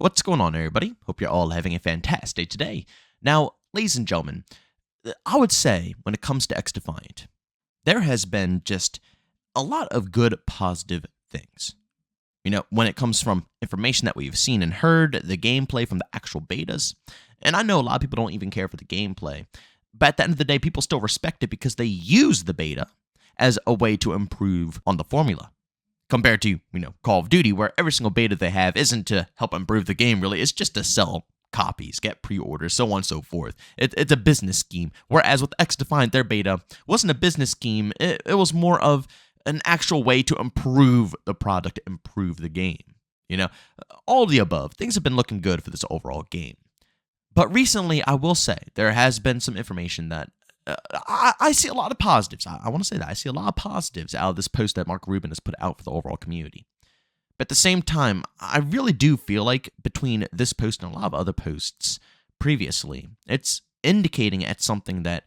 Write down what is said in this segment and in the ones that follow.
What's going on, everybody? Hope you're all having a fantastic day today. Now, ladies and gentlemen, I would say when it comes to Xdefiant, there has been just a lot of good, positive things. When it comes from information that we've seen and heard, the gameplay from the actual betas, and I know a lot of people don't even care for the gameplay, but at the end of the day, people still respect it because they use the beta as a way to improve on the formula. Compared to, Call of Duty, where every single beta they have isn't to help improve the game, really. It's just to sell copies, get pre-orders, so on and so forth. It's a business scheme. Whereas with Xdefiant, their beta wasn't a business scheme. It was more of an actual way to improve the product, improve the game. All of the above. Things have been looking good for this overall game. But recently, I will say, there has been some information that I see a lot of positives. I want to say that. I see a lot of positives out of this post that Mark Rubin has put out for the overall community. But at the same time, I really do feel like between this post and a lot of other posts previously, it's indicating at something that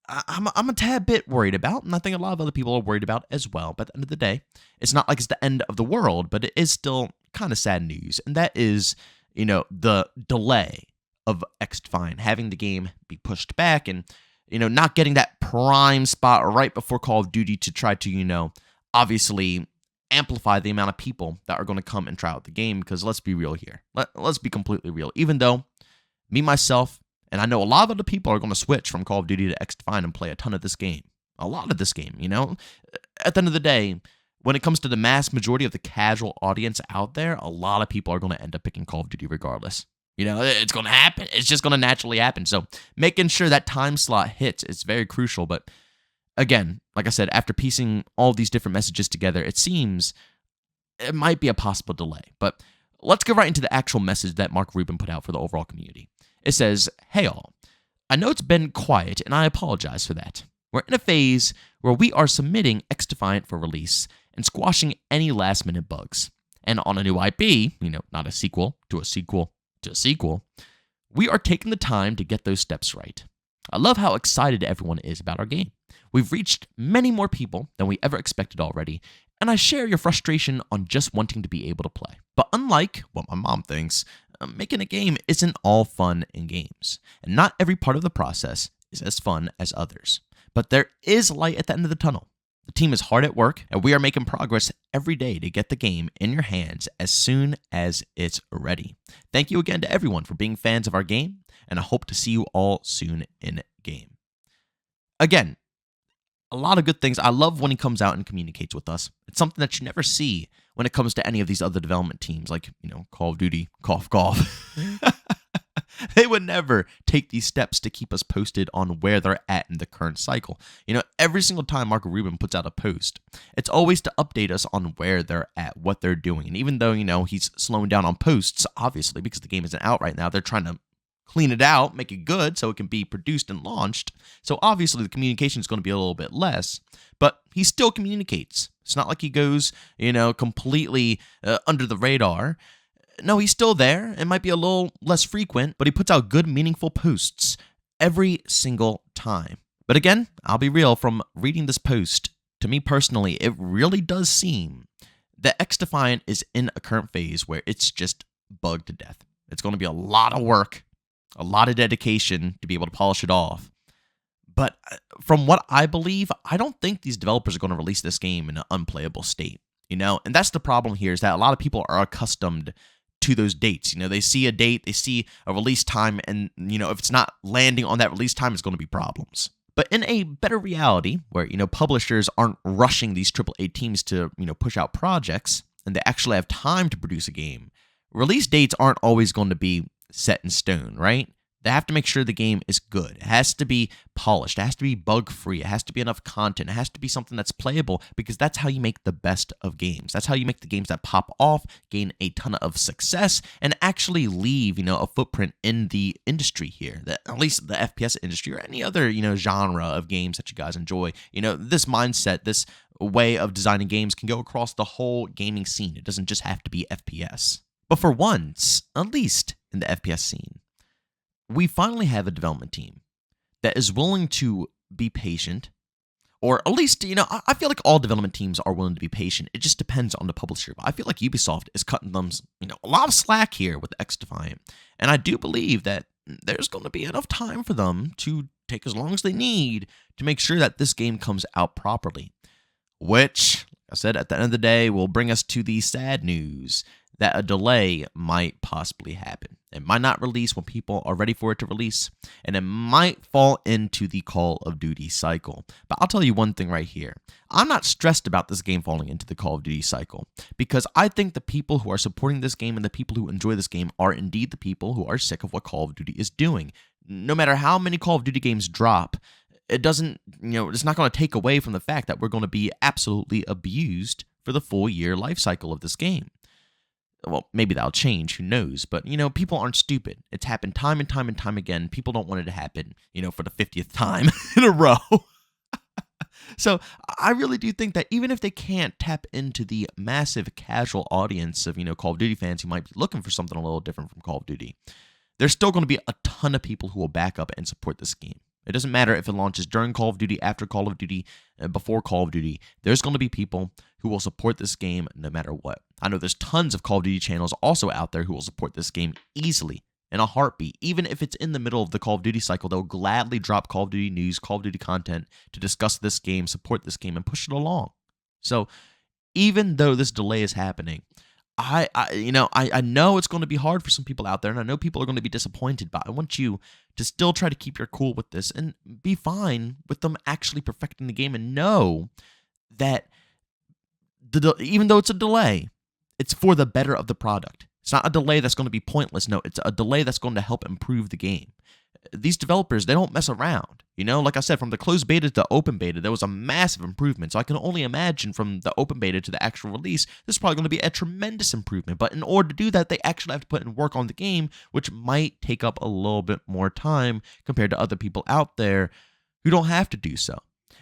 I'm a tad bit worried about, and I think a lot of other people are worried about as well. But at the end of the day, it's not like it's the end of the world, but it is still kind of sad news. And that is, the delay of Xdefiant, having the game be pushed back and not getting that prime spot right before Call of Duty to try to, obviously amplify the amount of people that are going to come and try out the game. Because let's be real here. Let's be completely real. Even though me, myself, and I know a lot of other people are going to switch from Call of Duty to Xdefiant and play a ton of this game. A lot of this game, At the end of the day, when it comes to the mass majority of the casual audience out there, a lot of people are going to end up picking Call of Duty regardless. It's going to happen. It's just going to naturally happen. So making sure that time slot hits is very crucial. But again, like I said, after piecing all these different messages together, it seems it might be a possible delay. But let's go right into the actual message that Mark Rubin put out for the overall community. It says, "Hey all, I know it's been quiet and I apologize for that. We're in a phase where we are submitting Xdefiant for release and squashing any last minute bugs. And on a new IP, not a sequel to a sequel, we are taking the time to get those steps right. I love how excited everyone is about our game. We've reached many more people than we ever expected already, and I share your frustration on just wanting to be able to play. But unlike what my mom thinks, making a game isn't all fun and games, and not every part of the process is as fun as others. But there is light at the end of the tunnel. The team is hard at work, and we are making progress every day to get the game in your hands as soon as it's ready. Thank you again to everyone for being fans of our game, and I hope to see you all soon in game." Again, a lot of good things. I love when he comes out and communicates with us. It's something that you never see when it comes to any of these other development teams, like, Call of Duty, cough. They would never take these steps to keep us posted on where they're at in the current cycle. Every single time Mark Rubin puts out a post, it's always to update us on where they're at, what they're doing. And even though, he's slowing down on posts, obviously, because the game isn't out right now, they're trying to clean it out, make it good so it can be produced and launched. So obviously the communication is going to be a little bit less, but he still communicates. It's not like he goes, completely under the radar. No, he's still there. It might be a little less frequent, but he puts out good, meaningful posts every single time. But again, I'll be real, from reading this post, to me personally, it really does seem that Xdefiant is in a current phase where it's just bugged to death. It's going to be a lot of work, a lot of dedication to be able to polish it off. But from what I believe, I don't think these developers are going to release this game in an unplayable state. And that's the problem here, is that a lot of people are accustomed to those dates. They see a date, they see a release time, and, if it's not landing on that release time, it's going to be problems. But in a better reality, where, publishers aren't rushing these AAA teams to, push out projects, and they actually have time to produce a game, release dates aren't always going to be set in stone, right? They have to make sure the game is good. It has to be polished. It has to be bug-free. It has to be enough content. It has to be something that's playable, because that's how you make the best of games. That's how you make the games that pop off, gain a ton of success, and actually leave, a footprint in the industry here, at least the FPS industry or any other, genre of games that you guys enjoy. This mindset, this way of designing games can go across the whole gaming scene. It doesn't just have to be FPS. But for once, at least in the FPS scene, we finally have a development team that is willing to be patient, Or at least, I feel like all development teams are willing to be patient. It just depends on the publisher. But I feel like Ubisoft is cutting them, a lot of slack here with Xdefiant. And I do believe that there's going to be enough time for them to take as long as they need to make sure that this game comes out properly. Which, like I said, at the end of the day, will bring us to the sad news that a delay might possibly happen. It might not release when people are ready for it to release, and it might fall into the Call of Duty cycle. But I'll tell you one thing right here. I'm not stressed about this game falling into the Call of Duty cycle, because I think the people who are supporting this game and the people who enjoy this game are indeed the people who are sick of what Call of Duty is doing. No matter how many Call of Duty games drop, it doesn't, it's not going to take away from the fact that we're going to be absolutely abused for the full year life cycle of this game. Well, maybe that'll change, who knows, but, people aren't stupid. It's happened time and time and time again. People don't want it to happen, for the 50th time in a row. So I really do think that even if they can't tap into the massive casual audience of, Call of Duty fans who might be looking for something a little different from Call of Duty, there's still going to be a ton of people who will back up and support this game. It doesn't matter if it launches during Call of Duty, after Call of Duty, before Call of Duty. There's going to be people who will support this game no matter what. I know there's tons of Call of Duty channels also out there who will support this game easily, in a heartbeat. Even if it's in the middle of the Call of Duty cycle, they'll gladly drop Call of Duty news, Call of Duty content to discuss this game, support this game, and push it along. So even though this delay is happening, I know it's going to be hard for some people out there, and I know people are going to be disappointed, but I want you to still try to keep your cool with this and be fine with them actually perfecting the game, and know that even though it's a delay, it's for the better of the product. It's not a delay that's going to be pointless. No, it's a delay that's going to help improve the game. These developers, they don't mess around. Like I said, from the closed beta to the open beta, there was a massive improvement. So I can only imagine from the open beta to the actual release, this is probably going to be a tremendous improvement. But in order to do that, they actually have to put in work on the game, which might take up a little bit more time compared to other people out there who don't have to do so.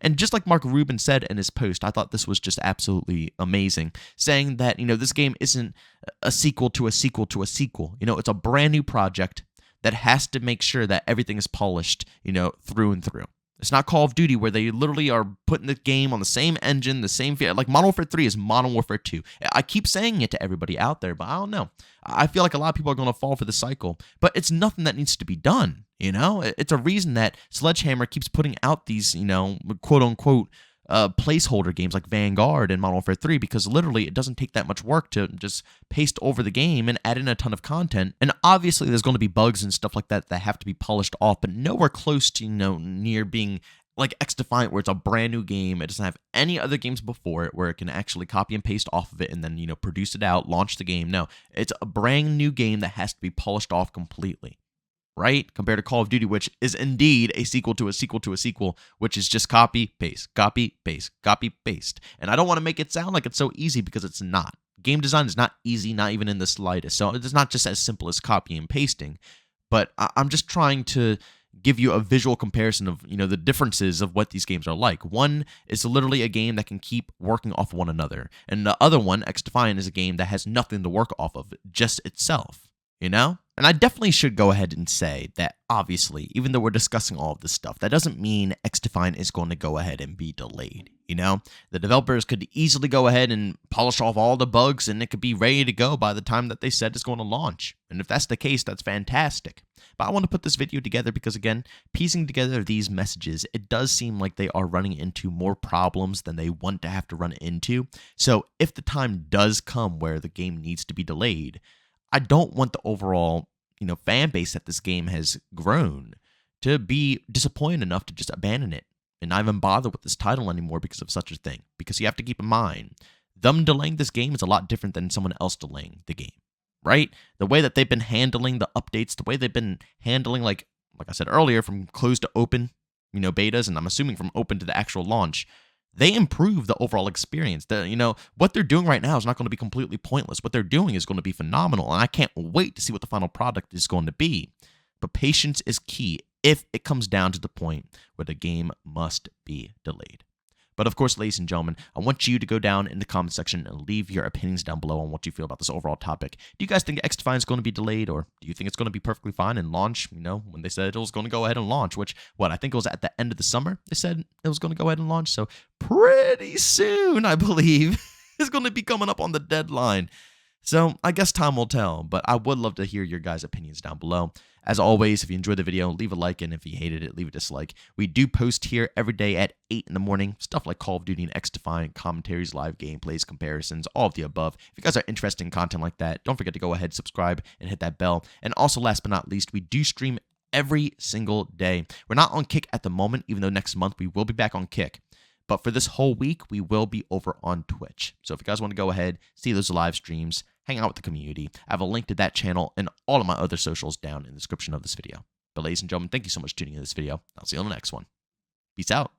And just like Mark Rubin said in his post, I thought this was just absolutely amazing, saying that, this game isn't a sequel to a sequel to a sequel. It's a brand new project that has to make sure that everything is polished, through and through. It's not Call of Duty where they literally are putting the game on the same engine, the same like Modern Warfare 3 is Modern Warfare 2. I keep saying it to everybody out there, but I don't know. I feel like a lot of people are going to fall for the cycle, but it's nothing that needs to be done. It's a reason that Sledgehammer keeps putting out these, quote unquote, placeholder games like Vanguard and Modern Warfare 3, because literally it doesn't take that much work to just paste over the game and add in a ton of content. And obviously there's going to be bugs and stuff like that that have to be polished off, but nowhere close to, near being like Xdefiant, where it's a brand new game. It doesn't have any other games before it where it can actually copy and paste off of it and then, produce it out, launch the game. No, it's a brand new game that has to be polished off completely. Right? Compared to Call of Duty, which is indeed a sequel to a sequel to a sequel, which is just copy, paste, copy, paste, copy, paste. And I don't want to make it sound like it's so easy, because it's not. Game design is not easy, not even in the slightest. So it's not just as simple as copy and pasting. But I'm just trying to give you a visual comparison of, the differences of what these games are like. One is literally a game that can keep working off one another. And the other one, Xdefiant, is a game that has nothing to work off of, just itself. And I definitely should go ahead and say that, obviously, even though we're discussing all of this stuff, that doesn't mean Xdefiant is going to go ahead and be delayed. The developers could easily go ahead and polish off all the bugs, and it could be ready to go by the time that they said it's going to launch. And if that's the case, that's fantastic. But I want to put this video together because, again, piecing together these messages, it does seem like they are running into more problems than they want to have to run into. So if the time does come where the game needs to be delayed, I don't want the overall, fan base that this game has grown to be disappointed enough to just abandon it and not even bother with this title anymore because of such a thing. Because you have to keep in mind, them delaying this game is a lot different than someone else delaying the game, right? The way that they've been handling the updates, the way they've been handling, like I said earlier, from closed to open, betas, and I'm assuming from open to the actual launch, they improve the overall experience. What they're doing right now is not going to be completely pointless. What they're doing is going to be phenomenal, and I can't wait to see what the final product is going to be. But patience is key if it comes down to the point where the game must be delayed. But of course, ladies and gentlemen, I want you to go down in the comment section and leave your opinions down below on what you feel about this overall topic. Do you guys think Xdefiant is going to be delayed, or do you think it's going to be perfectly fine and launch, when they said it was going to go ahead and launch, which, I think it was at the end of the summer, they said it was going to go ahead and launch, so pretty soon, I believe, it's going to be coming up on the deadline. So I guess time will tell, but I would love to hear your guys' opinions down below. As always, if you enjoyed the video, leave a like, and if you hated it, leave a dislike. We do post here every day at 8 in the morning, stuff like Call of Duty and Xdefiant, commentaries, live gameplays, comparisons, all of the above. If you guys are interested in content like that, don't forget to go ahead, subscribe, and hit that bell. And also, last but not least, we do stream every single day. We're not on Kick at the moment, even though next month we will be back on Kick. But for this whole week, we will be over on Twitch. So if you guys want to go ahead, see those live streams, hang out with the community, I have a link to that channel and all of my other socials down in the description of this video. But ladies and gentlemen, thank you so much for tuning in to this video. I'll see you on the next one. Peace out.